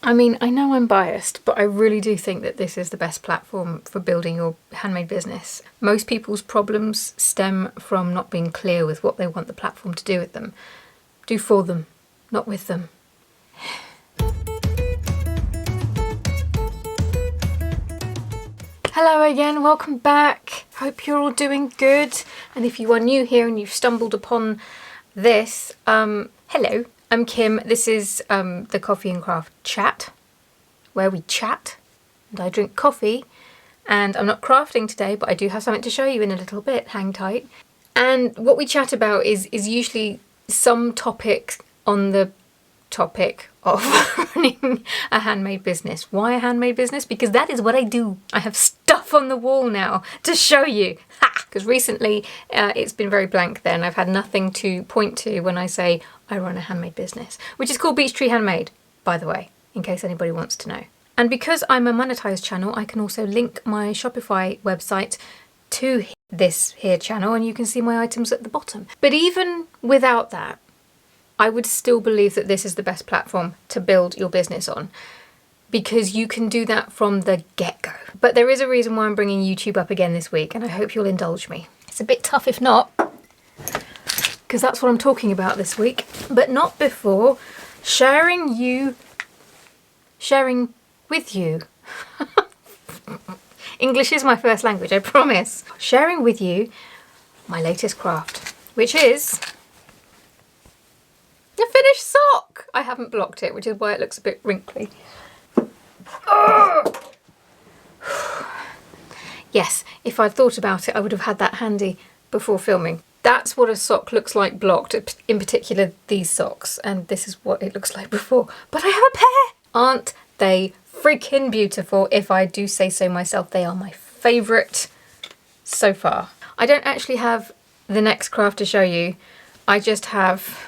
I mean, I know I'm biased, but I really do think that this is the best platform for building your handmade business. Most people's problems stem from not being clear with what they want the platform to do with them. Do for them, not with them. Hello again, welcome back. Hope you're all doing good. And if you are new here and you've stumbled upon this, hello, I'm Kim. This is the Coffee and Craft chat, where we chat and I drink coffee. And I'm not crafting today, but I do have something to show you in a little bit. Hang tight. And what we chat about is usually some topic on the topic of running a handmade business. Why a handmade business? Because that is what I do. I have stuff on the wall now to show you. Because recently it's been very blank there and I've had nothing to point to when I say I run a handmade business, which is called Beech Tree Handmade, by the way, in case anybody wants to know. And because I'm a monetized channel, I can also link my Shopify website to this here channel and you can see my items at the bottom. But even without that, I would still believe that this is the best platform to build your business on because you can do that from the get-go. But there is a reason why I'm bringing YouTube up again this week and I hope you'll indulge me. It's a bit tough if not, because that's what I'm talking about this week, but not before sharing with you. English is my first language, I promise. Sharing with you my latest craft, which is a finished sock! I haven't blocked it, which is why it looks a bit wrinkly. Ugh. Yes, if I'd thought about it, I would have had that handy before filming. That's what a sock looks like blocked, in particular these socks, and this is what it looks like before. But I have a pair! Aren't they freaking beautiful? If I do say so myself, they are my favourite so far. I don't actually have the next craft to show you. I just have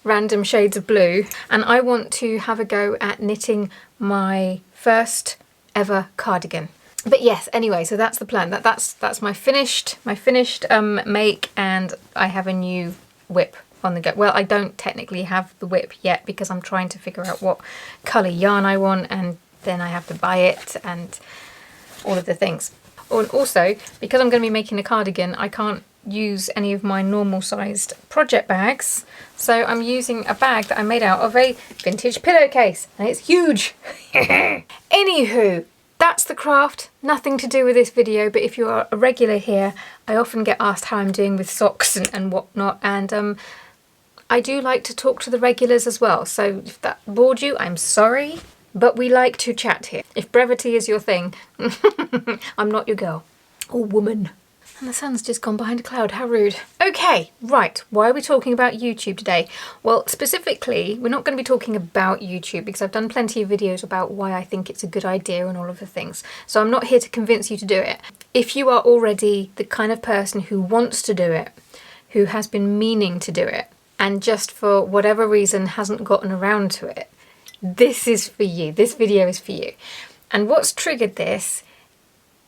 random shades of blue and I want to have a go at knitting my first ever cardigan. But yes, anyway, so that's the plan. That's my finished make, and I have a new whip on the go. Well, I don't technically have the whip yet because I'm trying to figure out what colour yarn I want and then I have to buy it and all of the things. And also, because I'm going to be making a cardigan, I can't use any of my normal sized project bags, so I'm using a bag that I made out of a vintage pillowcase and it's huge. Anywho, that's the craft, nothing to do with this video, but if you are a regular here, I often get asked how I'm doing with socks and whatnot, and I do like to talk to the regulars as well, so if that bored you, I'm sorry, but we like to chat here. If brevity is your thing, I'm not your girl or woman. And the sun's just gone behind a cloud, how rude. Okay, right, why are we talking about YouTube today? Well, specifically, we're not going to be talking about YouTube because I've done plenty of videos about why I think it's a good idea and all of the things. So I'm not here to convince you to do it. If you are already the kind of person who wants to do it, who has been meaning to do it, and just for whatever reason hasn't gotten around to it, this is for you. This video is for you. And what's triggered this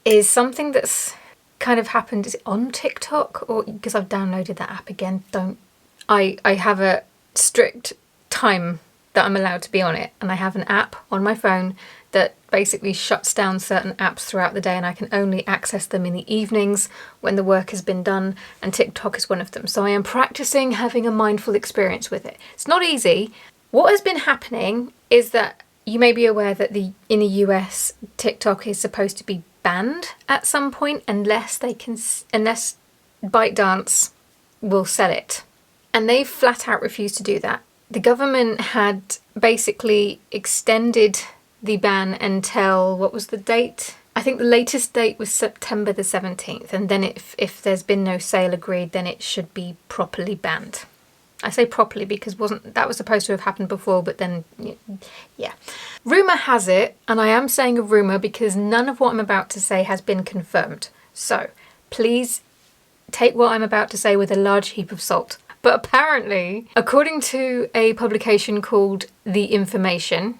is something that's kind of happened. Is it on TikTok? Or because I've downloaded that app again, I have a strict time that I'm allowed to be on it, and I have an app on my phone that basically shuts down certain apps throughout the day and I can only access them in the evenings when the work has been done, and TikTok is one of them. So I am practicing having a mindful experience with it. It's not easy. What has been happening is that you may be aware that in the US, TikTok is supposed to be banned at some point unless ByteDance will sell it. And they flat out refused to do that. The government had basically extended the ban until, what was the date? I think the latest date was September the 17th, and then if there's been no sale agreed, then it should be properly banned. I say properly because that was supposed to have happened before, but then, yeah. Rumour has it, and I am saying a rumour because none of what I'm about to say has been confirmed. So please take what I'm about to say with a large heap of salt. But apparently, according to a publication called The Information,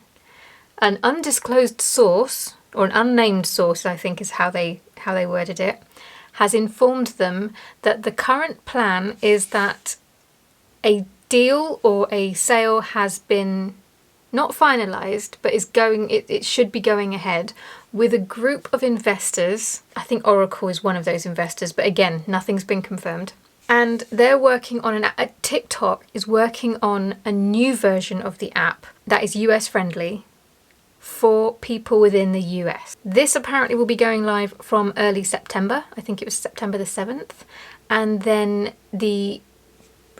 an undisclosed source, or an unnamed source I think is how they worded it, has informed them that the current plan is that a deal or a sale has been not finalised, but is going, it should be going ahead with a group of investors. I think Oracle is one of those investors, but again, nothing's been confirmed. And they're working on TikTok is working on a new version of the app that is US friendly for people within the US. This apparently will be going live from early September. I think it was September the 7th. And then the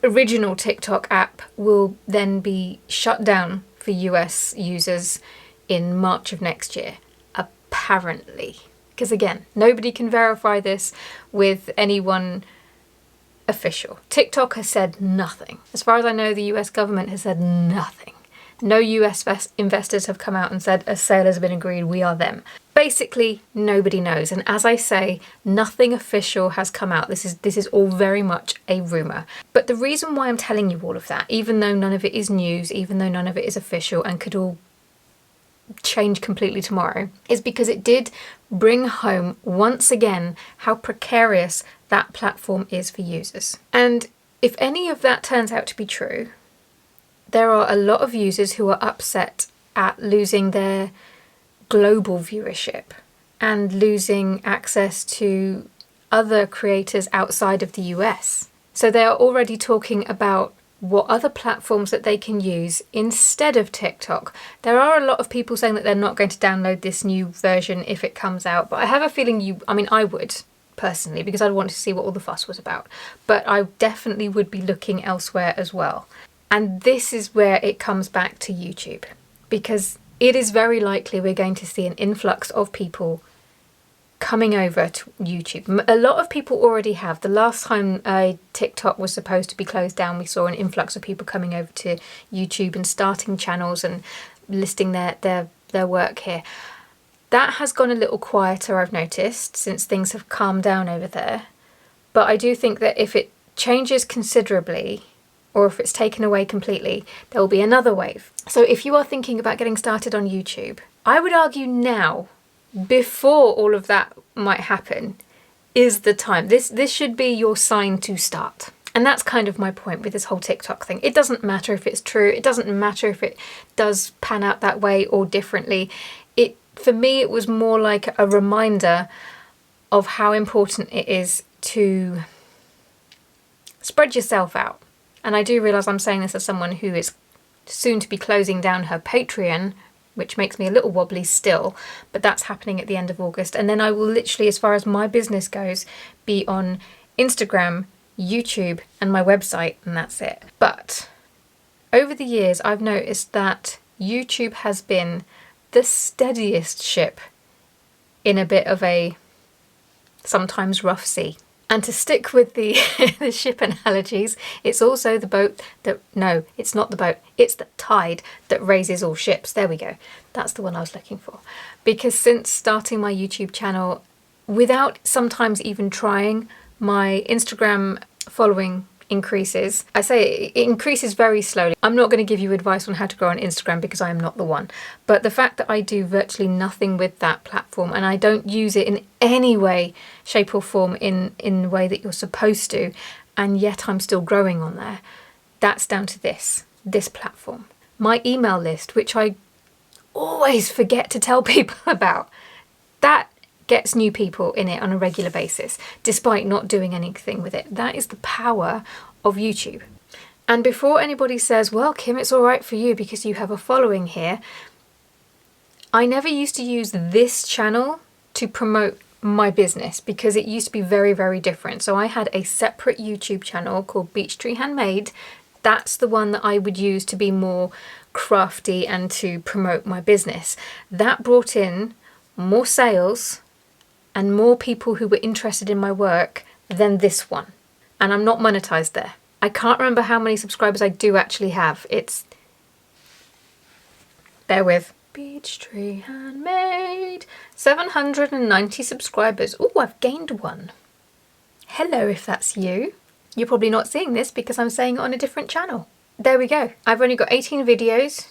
original TikTok app will then be shut down for US users in March of next year, apparently. Because again, nobody can verify this with anyone official. TikTok has said nothing. As far as I know, the US government has said nothing. No US investors have come out and said a sale has been agreed, we are them. Basically, nobody knows. And as I say, nothing official has come out. This is all very much a rumour. But the reason why I'm telling you all of that, even though none of it is news, even though none of it is official and could all change completely tomorrow, is because it did bring home once again how precarious that platform is for users. And if any of that turns out to be true, there are a lot of users who are upset at losing their global viewership and losing access to other creators outside of the US. So they are already talking about what other platforms that they can use instead of TikTok. There are a lot of people saying that they're not going to download this new version if it comes out, but I have a feeling I would personally, because I'd want to see what all the fuss was about. But I definitely would be looking elsewhere as well. And this is where it comes back to YouTube, because it is very likely we're going to see an influx of people coming over to YouTube. A lot of people already have. The last time TikTok was supposed to be closed down, we saw an influx of people coming over to YouTube and starting channels and listing their work here. That has gone a little quieter, I've noticed, since things have calmed down over there. But I do think that if it changes considerably, or if it's taken away completely, there will be another wave. So if you are thinking about getting started on YouTube, I would argue now, before all of that might happen, is the time. This should be your sign to start. And that's kind of my point with this whole TikTok thing. It doesn't matter if it's true. It doesn't matter if it does pan out that way or differently. For me, it was more like a reminder of how important it is to spread yourself out. And I do realise I'm saying this as someone who is soon to be closing down her Patreon, which makes me a little wobbly still, but that's happening at the end of August. And then I will literally, as far as my business goes, be on Instagram, YouTube, and my website, and that's it. But over the years, I've noticed that YouTube has been the steadiest ship in a bit of a sometimes rough sea. And to stick with the the ship analogies, it's also the boat that, no, it's not the boat, it's the tide that raises all ships. There we go. That's the one I was looking for. Because since starting my YouTube channel, without sometimes even trying, my Instagram following increases. I say it increases very slowly. I'm not going to give you advice on how to grow on Instagram because I am not the one. But the fact that I do virtually nothing with that platform and I don't use it in any way, shape or form in the way that you're supposed to, and yet I'm still growing on there, that's down to this platform. My email list, which I always forget to tell people about, that gets new people in it on a regular basis, despite not doing anything with it. That is the power of YouTube. And before anybody says, well, Kim, it's all right for you because you have a following here, I never used to use this channel to promote my business because it used to be very, very different. So I had a separate YouTube channel called Beechtree Handmade. That's the one that I would use to be more crafty and to promote my business. That brought in more sales and more people who were interested in my work than this one. And I'm not monetized there. I can't remember how many subscribers I do actually have. It's, bear with, Beechtree Handmade, 790 subscribers. Oh, I've gained one. Hello, if that's you. You're probably not seeing this because I'm saying it on a different channel. There we go. I've only got 18 videos.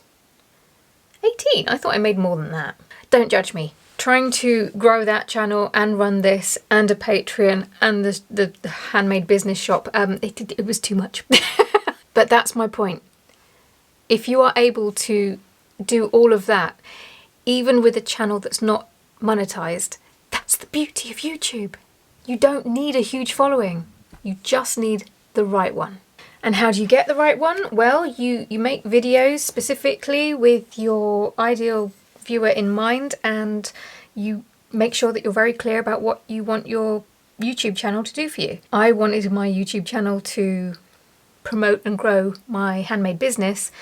18? I thought I made more than that. Don't judge me. Trying to grow that channel and run this and a Patreon and the handmade business shop, it was too much. But that's my point. If you are able to do all of that, even with a channel that's not monetized. That's the beauty of YouTube. You don't need a huge following. You just need the right one. And how do you get the right one? Well, you make videos specifically with your ideal viewer in mind, and you make sure that you're very clear about what you want your YouTube channel to do for you. I wanted my YouTube channel to promote and grow my handmade business,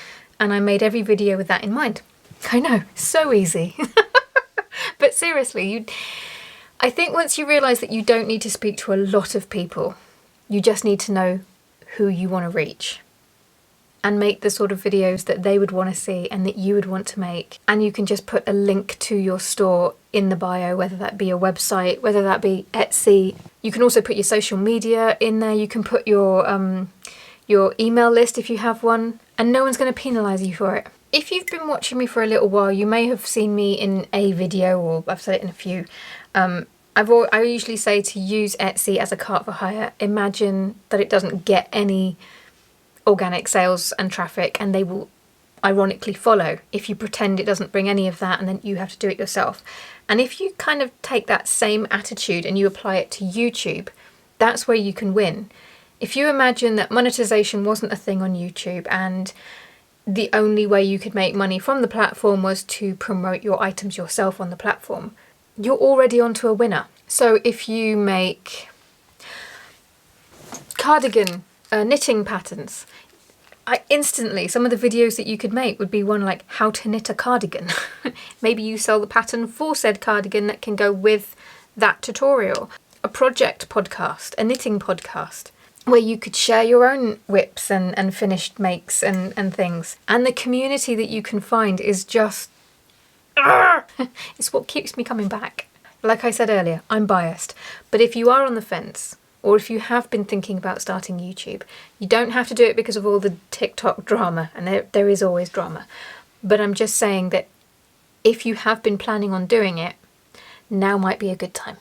and I made every video with that in mind. I know, so easy. But seriously, I think once you realise that you don't need to speak to a lot of people, you just need to know who you want to reach and make the sort of videos that they would want to see and that you would want to make. And you can just put a link to your store in the bio, whether that be a website, whether that be Etsy. You can also put your social media in there. You can put your email list if you have one, and no one's going to penalise you for it. If you've been watching me for a little while, you may have seen me in a video, or I've said it in a few. I usually say to use Etsy as a cart for hire. Imagine that it doesn't get any organic sales and traffic, and they will ironically follow if you pretend it doesn't bring any of that and then you have to do it yourself. And if you kind of take that same attitude and you apply it to YouTube, that's where you can win. If you imagine that monetization wasn't a thing on YouTube and the only way you could make money from the platform was to promote your items yourself on the platform, you're already onto a winner. So if you make cardigan knitting patterns, some of the videos that you could make would be one like how to knit a cardigan. Maybe you sell the pattern for said cardigan that can go with that tutorial. A project podcast, a knitting podcast, where you could share your own whips and finished makes and things. And the community that you can find is just... it's what keeps me coming back. Like I said earlier, I'm biased. But if you are on the fence, or if you have been thinking about starting YouTube, you don't have to do it because of all the TikTok drama, and there is always drama. But I'm just saying that if you have been planning on doing it, now might be a good time.